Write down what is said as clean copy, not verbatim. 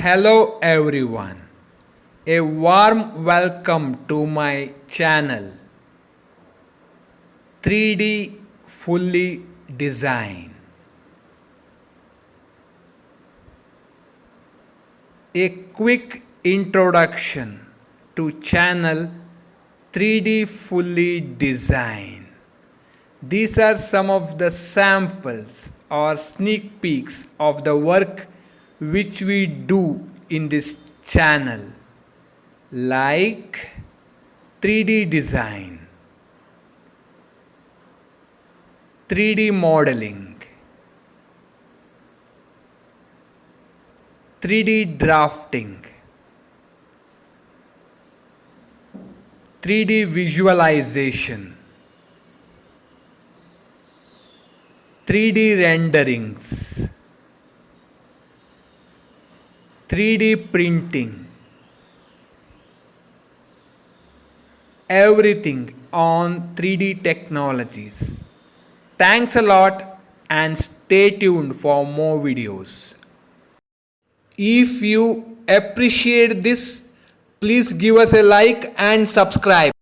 Hello everyone, a warm welcome to my channel 3D Fully Design. A quick introduction to channel 3D Fully Design. These are some of the samples or sneak peeks of the work which we do in this channel, like 3D design, 3D modeling, 3D drafting, 3D visualization, 3D renderings, 3D printing, everything on 3D technologies. Thanks a lot and stay tuned for more videos. If you appreciate this, please give us a like and subscribe.